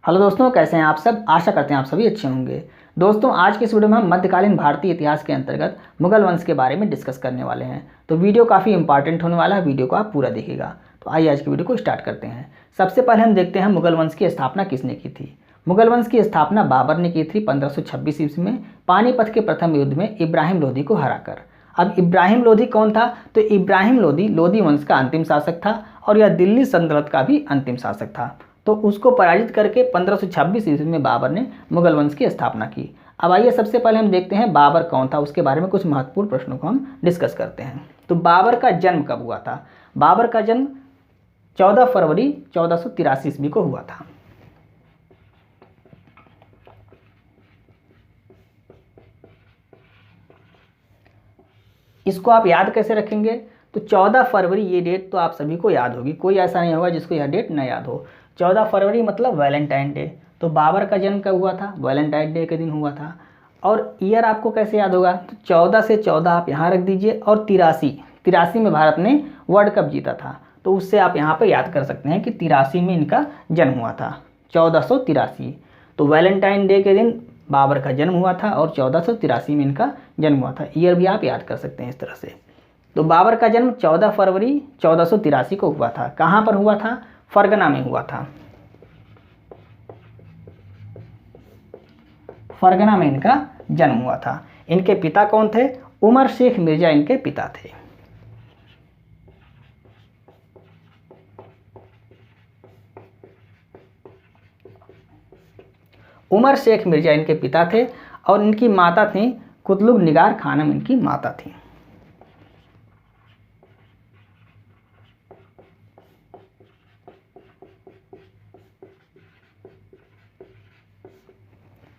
Hello दोस्तों, कैसे हैं आप सब। आशा करते हैं आप सभी अच्छे होंगे। दोस्तों, आज की इस वीडियो में हम मध्यकालीन भारतीय इतिहास के अंतर्गत मुगल वंश के बारे में डिस्कस करने वाले हैं। तो वीडियो काफ़ी इंपॉर्टेंट होने वाला है, वीडियो को आप पूरा देखिएगा। तो आइए आज की वीडियो को स्टार्ट करते हैं। सबसे पहले हम देखते हैं मुगल वंश की स्थापना किसने की थी। मुगल वंश की स्थापना बाबर ने की थी 1526 ईस्वी में पानीपत के प्रथम युद्ध में इब्राहिम लोदी को हराकर। अब इब्राहिम लोदी कौन था? तो इब्राहिम लोदी लोदी वंश का अंतिम शासक था और यह दिल्ली सल्तनत का भी अंतिम शासक था। तो उसको पराजित करके 1526 ईस्वी में बाबर ने मुगल वंश की स्थापना की। अब आइए सबसे पहले हम देखते हैं बाबर कौन था, उसके बारे में कुछ महत्वपूर्ण प्रश्नों को हम डिस्कस करते हैं। तो बाबर का जन्म कब हुआ था? बाबर का जन्म 14 फरवरी 1483 ईस्वी को हुआ था। इसको आप याद कैसे रखेंगे? तो 14 फरवरी ये डेट तो आप सभी को याद होगी, कोई ऐसा नहीं होगा जिसको यह डेट न याद हो। 14 फरवरी मतलब वैलेंटाइन डे। तो बाबर का जन्म कब हुआ था? वैलेंटाइन डे के दिन हुआ था। और ईयर आपको कैसे याद होगा? तो 14 से 14 आप यहाँ रख दीजिए और 83 में भारत ने वर्ल्ड कप जीता था, तो उससे आप यहाँ पर याद कर सकते हैं कि 83 में इनका जन्म हुआ था, 1483। तो वैलेंटाइन डे के दिन बाबर का जन्म हुआ था और 1483 में इनका जन्म हुआ था। ईयर भी आप याद कर सकते हैं इस तरह से। तो बाबर का जन्म 14 फरवरी 1483 को हुआ था। कहाँ पर हुआ था? फरगना में हुआ था। फरगना में इनका जन्म हुआ था। इनके पिता कौन थे? उमर शेख मिर्जा इनके पिता थे। उमर शेख मिर्जा इनके पिता थे और इनकी माता थी कुतलुब निगार खानम, इनकी माता थी।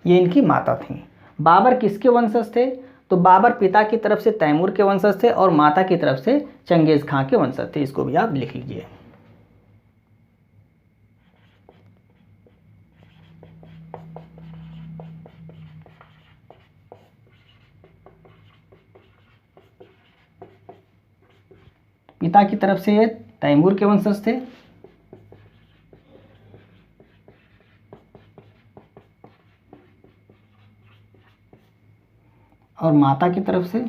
ये इनकी माता थी। बाबर किसके वंशज थे? तो बाबर पिता की तरफ से तैमूर के वंशज थे और माता की तरफ से चंगेज खां के वंशज थे। इसको भी आप लिख लीजिए। पिता की तरफ से ये तैमूर के वंशज थे और माता की तरफ से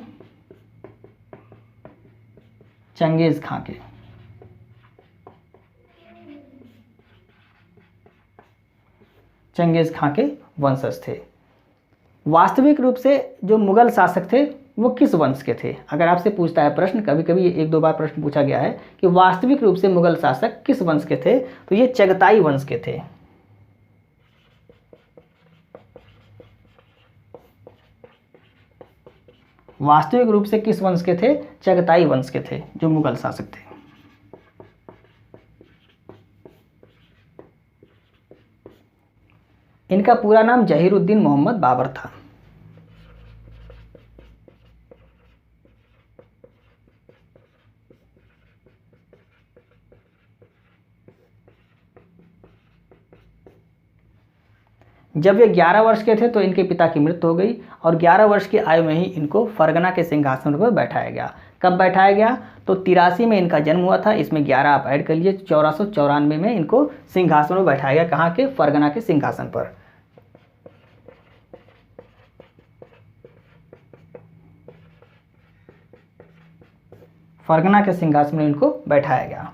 चंगेज खां के। चंगेज खां के वंशज थे। वास्तविक रूप से जो मुगल शासक थे वो किस वंश के थे? अगर आपसे पूछता है प्रश्न, कभी कभी एक दो बार प्रश्न पूछा गया है कि वास्तविक रूप से मुगल शासक किस वंश के थे, तो ये चगताई वंश के थे। वास्तविक रूप से किस वंश के थे? चगताई वंश के थे जो मुगल शासक थे। इनका पूरा नाम जहीरुद्दीन मोहम्मद बाबर था। जब ये 11 वर्ष के थे तो इनके पिता की मृत्यु हो गई और 11 वर्ष की आयु में ही इनको फरगना के सिंहासन पर बैठाया गया। कब बैठाया गया? तो 83 में इनका जन्म हुआ था, इसमें 11 आप ऐड कर लीजिए। 1494 में इनको सिंहासन पर बैठाया गया। कहाँ के? फरगना के सिंहासन पर। फरगना के सिंहासन में इनको बैठाया गया।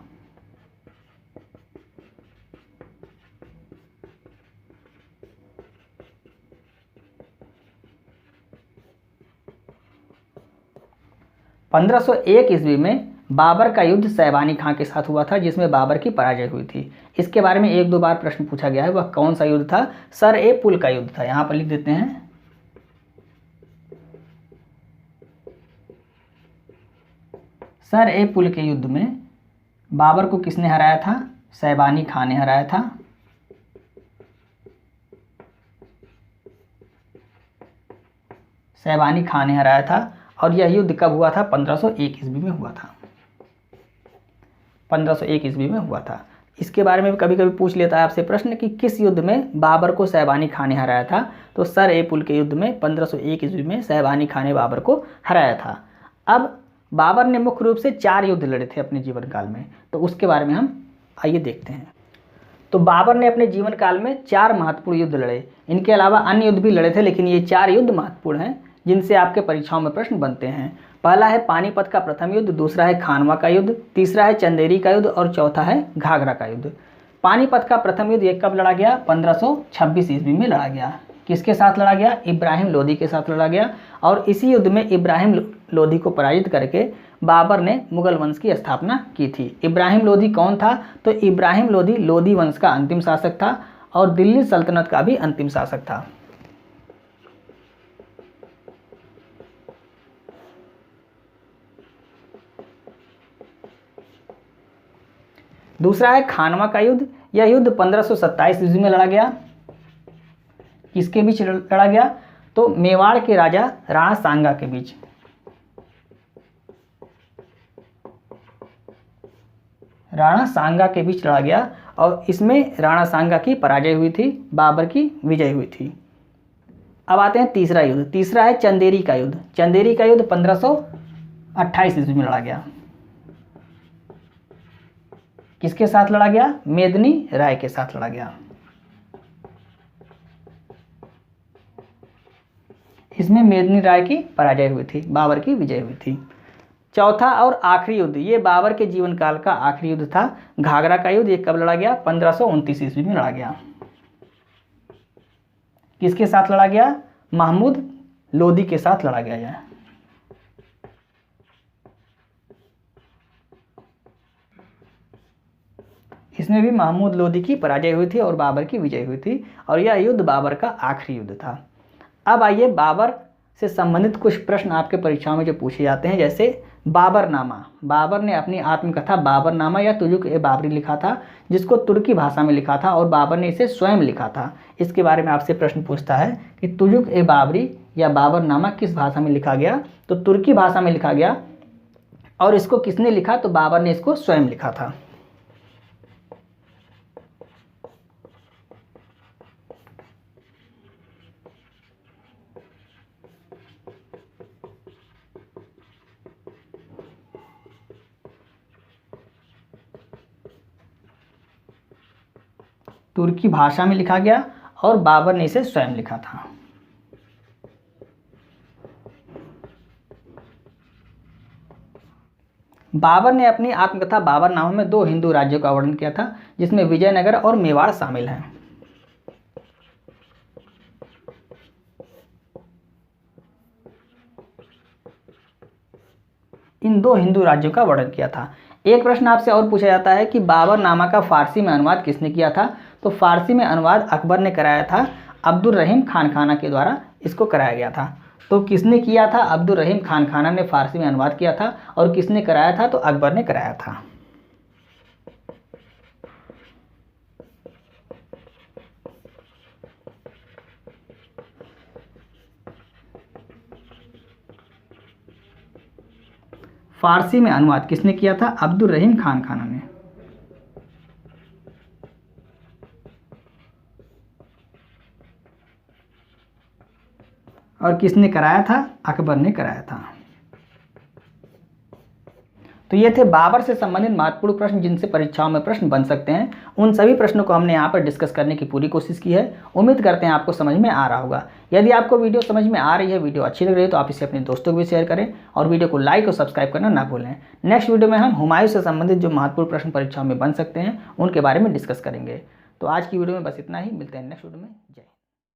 पंद्रह सौ एक ईस्वी में बाबर का युद्ध सैबानी खां के साथ हुआ था, जिसमें बाबर की पराजय हुई थी। इसके बारे में एक दो बार प्रश्न पूछा गया है। वह कौन सा युद्ध था? सर ए पुल का युद्ध था। यहां पर लिख देते हैं, सर ए पुल के युद्ध में बाबर को किसने हराया था? सैबानी खां ने हराया था। सैबानी खां ने हराया था। और यह युद्ध कब हुआ था? 1501 ईस्वी में हुआ था। 1501 ईस्वी में हुआ था। इसके बारे में भी कभी कभी पूछ लेता है आपसे प्रश्न कि किस युद्ध में बाबर को सैबानी खां ने हराया था। तो सर ए पुल के युद्ध में 1501 ईस्वी में सैबानी खां ने बाबर को हराया था। अब बाबर ने मुख्य रूप से 4 युद्ध लड़े थे अपने जीवन काल में, तो उसके बारे में हम आइए देखते हैं। तो बाबर ने अपने जीवन काल में 4 महत्वपूर्ण युद्ध लड़े। इनके अलावा अन्य युद्ध भी लड़े थे, लेकिन ये 4 युद्ध महत्वपूर्ण हैं जिनसे आपके परीक्षाओं में प्रश्न बनते हैं। पहला है पानीपत का प्रथम युद्ध, दूसरा है खानवा का युद्ध, तीसरा है चंदेरी का युद्ध और चौथा है घाघरा का युद्ध। पानीपत का प्रथम युद्ध ये कब लड़ा गया? 1526 ईस्वी में लड़ा गया। किसके साथ लड़ा गया? इब्राहिम लोदी के साथ लड़ा गया। और इसी युद्ध में इब्राहिम लोदी को पराजित करके बाबर ने मुगल वंश की स्थापना की थी। इब्राहिम लोदी कौन था? तो इब्राहिम लोदी लोदी वंश का अंतिम शासक था और दिल्ली सल्तनत का भी अंतिम शासक था। दूसरा है खानवा का युद्ध। यह युद्ध 1527 ईस्वी में लड़ा गया। किसके बीच लड़ा गया? तो मेवाड़ के राजा राणा सांगा के बीच। राणा सांगा के बीच लड़ा गया और इसमें राणा सांगा की पराजय हुई थी, बाबर की विजय हुई थी। अब आते हैं तीसरा युद्ध। तीसरा है चंदेरी का युद्ध। चंदेरी का युद्ध 1528 ईस्वी में लड़ा गया। किसके साथ लड़ा गया? मेदिनी राय के साथ लड़ा गया। इसमें मेदिनी राय की पराजय हुई थी, बाबर की विजय हुई थी। चौथा और आखिरी युद्ध, ये बाबर के जीवन काल का आखिरी युद्ध था, घाघरा का युद्ध। ये कब लड़ा गया? 1529 ईस्वी में लड़ा गया। किसके साथ लड़ा गया? महमूद लोदी के साथ लड़ा गया है। इसमें भी महमूद लोदी की पराजय हुई थी और बाबर की विजय हुई थी और यह युद्ध बाबर का आखिरी युद्ध था। अब आइए बाबर से संबंधित कुछ प्रश्न आपके परीक्षाओं में जो पूछे जाते हैं, जैसे बाबरनामा। बाबर ने अपनी आत्मकथा बाबरनामा या तुजुक ए बाबरी लिखा था, जिसको तुर्की भाषा में लिखा था और बाबर ने इसे स्वयं लिखा था। इसके बारे में आपसे प्रश्न पूछता है कि तुजुक ए बाबरी या बाबरनामा किस भाषा में लिखा गया? तो तुर्की भाषा में लिखा गया। और इसको किसने लिखा? तो बाबर ने इसको स्वयं लिखा था। तुर्की भाषा में लिखा गया और बाबर ने इसे स्वयं लिखा था। बाबर ने अपनी आत्मकथा बाबरनामा में 2 हिंदू राज्यों का वर्णन किया था, जिसमें विजयनगर और मेवाड़ शामिल हैं। इन 2 हिंदू राज्यों का वर्णन किया था। एक प्रश्न आपसे और पूछा जाता है कि बाबरनामा का फारसी में अनुवाद किसने किया था? तो फारसी में अनुवाद अकबर ने कराया था, अब्दुल रहीम खान खाना के द्वारा इसको कराया गया था। तो किसने किया था? अब्दुल रहीम खान खाना ने फारसी में अनुवाद किया था। और किसने कराया था? तो अकबर ने कराया था। फारसी में अनुवाद किसने किया था? अब्दुल रहीम खान खाना ने। और किसने कराया था? अकबर ने कराया था। तो ये थे बाबर से संबंधित महत्वपूर्ण प्रश्न जिनसे परीक्षाओं में प्रश्न बन सकते हैं। उन सभी प्रश्नों को हमने यहाँ पर डिस्कस करने की पूरी कोशिश की है। उम्मीद करते हैं आपको समझ में आ रहा होगा। यदि आपको वीडियो समझ में आ रही है, वीडियो अच्छी लग रही है, तो आप इसे अपने दोस्तों को भी शेयर करें और वीडियो को लाइक और सब्सक्राइब करना ना भूलें। नेक्स्ट वीडियो में हम हुमायूं से संबंधित जो महत्वपूर्ण प्रश्न परीक्षाओं में बन सकते हैं उनके बारे में डिस्कस करेंगे। तो आज की वीडियो में बस इतना ही। मिलते हैं नेक्स्ट वीडियो में। जय हिंद।